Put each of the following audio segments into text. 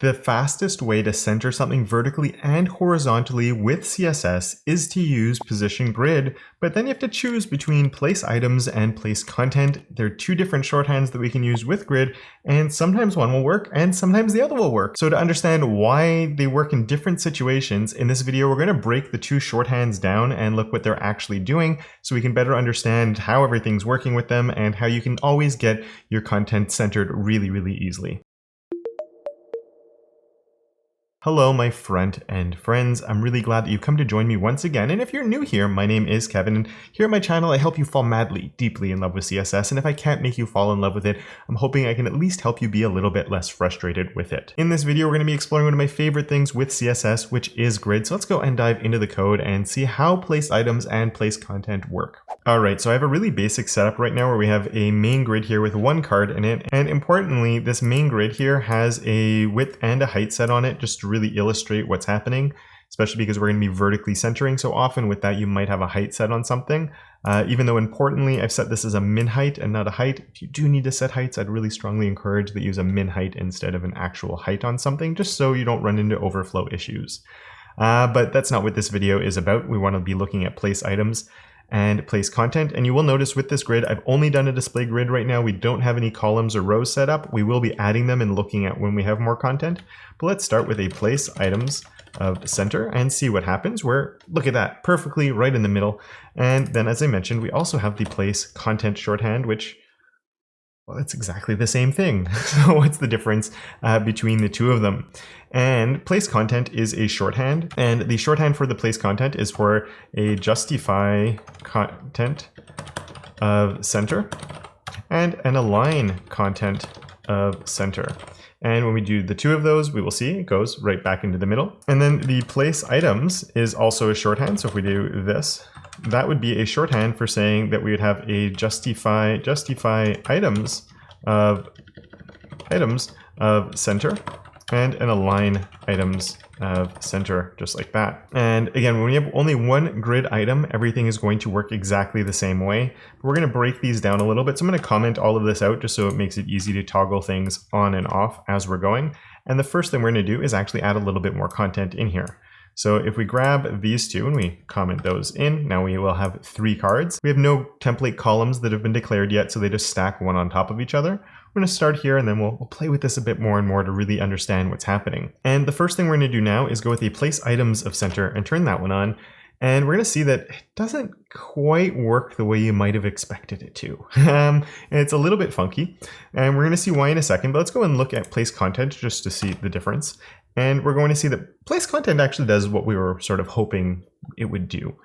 The fastest way to center something vertically and horizontally with CSS is to use position grid, but then you have to choose between place items and place content. There are two different shorthands that we can use with grid, and sometimes one will work and sometimes the other will work. So to understand why they work in different situations, in this video we're going to break the two shorthands down and look what they're actually doing so we can better understand how everything's working with them and how you can always get your content centered really easily. Hello, my friend and friends. I'm really glad that you've come to join me once again. And if you're new here, my name is Kevin, and here at my channel, I help you fall madly, deeply in love with CSS. And if I can't make you fall in love with it, I'm hoping I can at least help you be a little bit less frustrated with it. In this video, we're going to be exploring one of my favorite things with CSS, which is grid. So let's go and dive into the code and see how place items and place content work. All right, so I have a really basic setup right now where we have a main grid here with one card in it. And importantly, this main grid here has a width and a height set on it just to really illustrate what's happening, especially because we're going to be vertically centering. So often with that, you might have a height set on something. Even though importantly, I've set this as a min height and not a height. If you do need to set heights, I'd really strongly encourage that you use a min height instead of an actual height on something, just so you don't run into overflow issues. But that's not what this video is about. We want to be looking at place items and place content. And you will notice with this grid, I've only done a display grid right now. We don't have any columns or rows set up. We will be adding them and looking at when we have more content. But let's start with a place items of center and see what happens where, look at that, perfectly right in the middle. And then as I mentioned, we also have the place content shorthand, which, well, it's exactly the same thing. So what's the difference between the two of them? And place content is a shorthand, and the shorthand for the place content is for a justify content of center and an align content of center. And when we do the two of those, we will see it goes right back into the middle. And then the place items is also a shorthand. So if we do this, that would be a shorthand for saying that we would have a justify items of center and an align items of center, just like that. And again, when we have only one grid item, everything is going to work exactly the same way. We're going to break these down a little bit. So I'm going to comment all of this out just so it makes it easy to toggle things on and off as we're going. And the first thing we're going to do is actually add a little bit more content in here. So if we grab these two and we comment those in, now we will have 3 cards. We have no template columns that have been declared yet, so they just stack one on top of each other. We're going to start here and then we'll play with this a bit more and more to really understand what's happening. And the first thing we're going to do now is go with the place items of center and turn that one on. And we're going to see that it doesn't quite work the way you might have expected it to. It's a little bit funky, and we're going to see why in a second, but let's go and look at place content just to see the difference. And we're going to see that place content actually does what we were sort of hoping it would do.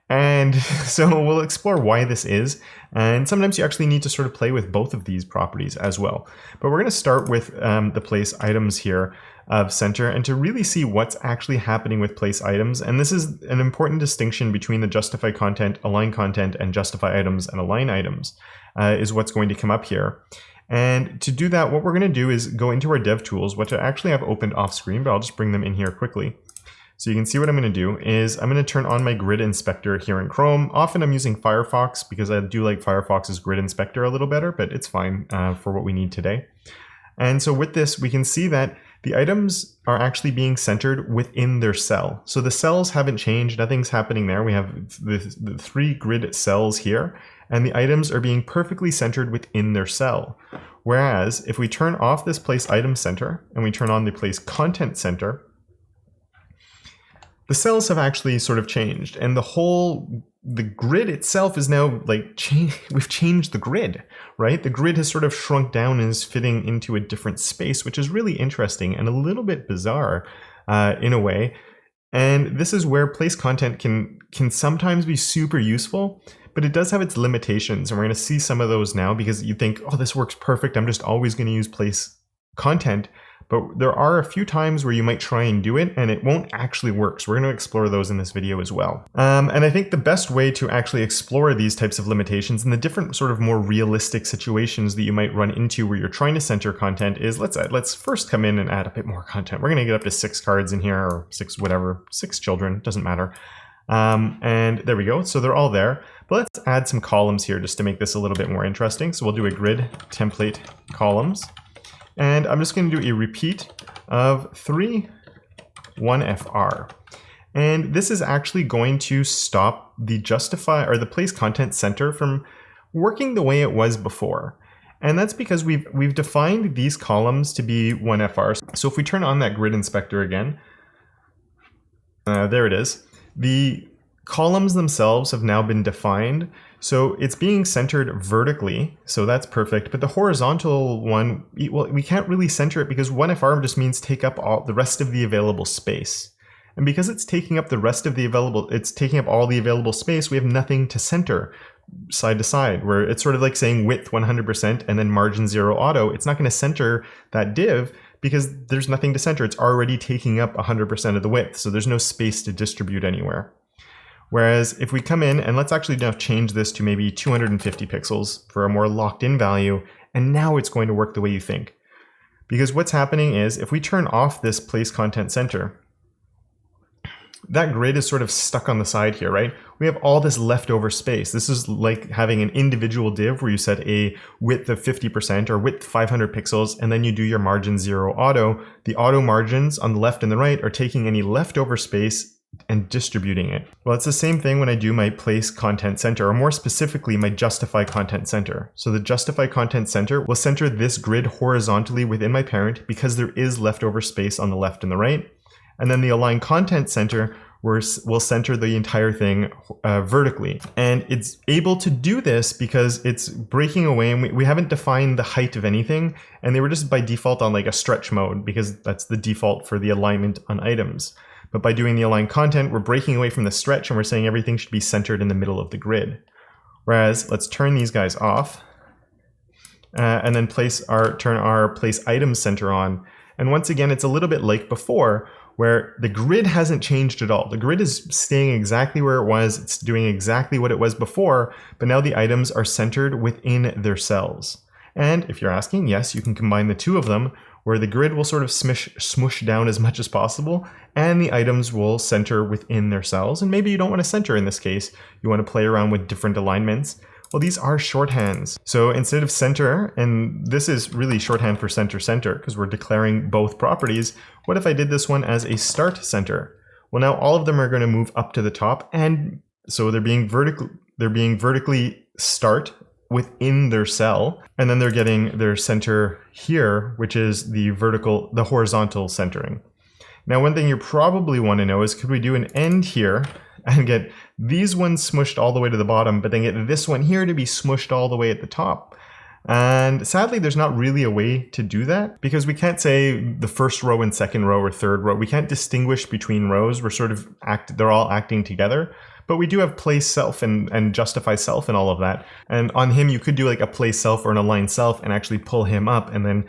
And so we'll explore why this is. And sometimes you actually need to sort of play with both of these properties as well. But we're going to start with the place items here of center and to really see what's actually happening with place items. And this is an important distinction between the justify content, align content, and justify items and align items is what's going to come up here. And to do that, what we're going to do is go into our dev tools, which I actually have opened off screen, but I'll just bring them in here quickly. So you can see what I'm going to do is I'm going to turn on my grid inspector here in Chrome. Often I'm using Firefox because I do like Firefox's grid inspector a little better, but it's fine for what we need today. And so with this, we can see that the items are actually being centered within their cell. So the cells haven't changed. Nothing's happening there. We have the 3 grid cells here, and the items are being perfectly centered within their cell. Whereas if we turn off this place item center and we turn on the place content center, the cells have actually sort of changed, and the grid itself is now like we've changed the grid, right? The grid has sort of shrunk down and is fitting into a different space, which is really interesting and a little bit bizarre in a way. And this is where place content can sometimes be super useful, but it does have its limitations. And we're going to see some of those now because you think, oh, this works perfect. I'm just always going to use place content. But there are a few times where you might try and do it and it won't actually work. So we're going to explore those in this video as well. And I think the best way to actually explore these types of limitations and the different sort of more realistic situations that you might run into where you're trying to center content is let's first come in and add a bit more content. We're going to get up to 6 cards in here, or 6 whatever, 6 children, doesn't matter. And there we go. So they're all there. But let's add some columns here just to make this a little bit more interesting. So we'll do a grid template columns. And I'm just going to do a repeat of 3, 1FR. And this is actually going to stop the justify or the place content center from working the way it was before. And that's because we've defined these columns to be 1FR. So if we turn on that grid inspector again, there it is. The columns themselves have now been defined. So it's being centered vertically, so that's perfect. But the horizontal one, well, we can't really center it because 1FR just means take up all the rest of the available space. And because it's taking up all the available space, we have nothing to center side to side, where it's sort of like saying width 100% and then margin 0 auto. It's not going to center that div because there's nothing to center. It's already taking up 100% of the width, so there's no space to distribute anywhere. Whereas if we come in and let's actually now change this to maybe 250 pixels for a more locked in value, and now it's going to work the way you think. Because what's happening is if we turn off this place content center, that grid is sort of stuck on the side here, right? We have all this leftover space. This is like having an individual div where you set a width of 50% or width 500 pixels, and then you do your margin 0 auto. The auto margins on the left and the right are taking any leftover space and distributing it. Well, it's the same thing when I do my place content center, or more specifically, my justify content center. So the justify content center will center this grid horizontally within my parent because there is leftover space on the left and the right. And then the align content center will center the entire thing vertically. And it's able to do this because it's breaking away, and we haven't defined the height of anything, and they were just by default on like a stretch mode because that's the default for the alignment on items. But by doing the align content, we're breaking away from the stretch and we're saying everything should be centered in the middle of the grid. Whereas let's turn these guys off and then turn our place items center on. And once again, it's a little bit like before, where the grid hasn't changed at all. The grid is staying exactly where it was. It's doing exactly what it was before, but now the items are centered within their cells. And if you're asking, yes, you can combine the two of them, where the grid will sort of smush down as much as possible, and the items will center within their cells. And maybe you don't want to center in this case. You want to play around with different alignments. Well, these are shorthands. So instead of center, and this is really shorthand for center because we're declaring both properties, what if I did this one as a start center? Well, now all of them are going to move up to the top, and so they're being vertically start within their cell, and then they're getting their center here, which is the horizontal centering. Now, one thing you probably want to know is, could we do an end here and get these ones smushed all the way to the bottom, but then get this one here to be smushed all the way at the top? And sadly, there's not really a way to do that because we can't say the first row and second row or third row. We can't distinguish between rows. We're sort of they're all acting together. But we do have place self and justify self and all of that. And on him, you could do like a place self or an align self and actually pull him up, and then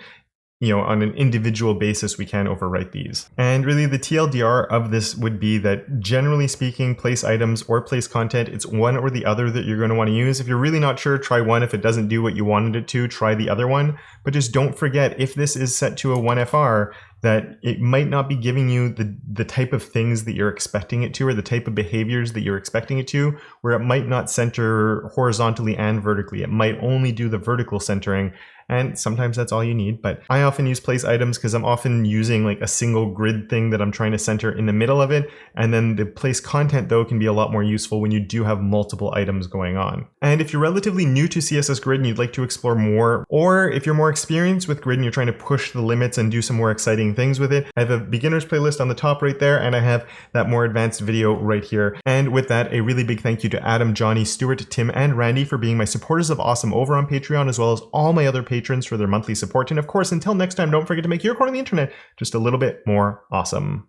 on an individual basis, we can overwrite these. And really the TLDR of this would be that generally speaking, place items or place content, it's one or the other that you're going to want to use. If you're really not sure, try one. If it doesn't do what you wanted it to, try the other one. But just don't forget, if this is set to a 1FR, that it might not be giving you the type of things that you're expecting it to, or the type of behaviors that you're expecting it to, where it might not center horizontally and vertically. It might only do the vertical centering. And sometimes that's all you need, but I often use place items because I'm often using like a single grid thing that I'm trying to center in the middle of it. And then the place content though can be a lot more useful when you do have multiple items going on. And if you're relatively new to CSS Grid and you'd like to explore more, or if you're more experienced with Grid and you're trying to push the limits and do some more exciting things with it, I have a beginner's playlist on the top right there, and I have that more advanced video right here. And with that, a really big thank you to Adam, Johnny, Stuart, Tim, and Randy for being my supporters of Awesome over on Patreon, as well as all my other patrons for their monthly support. And of course, until next time, don't forget to make your corner of the internet just a little bit more awesome.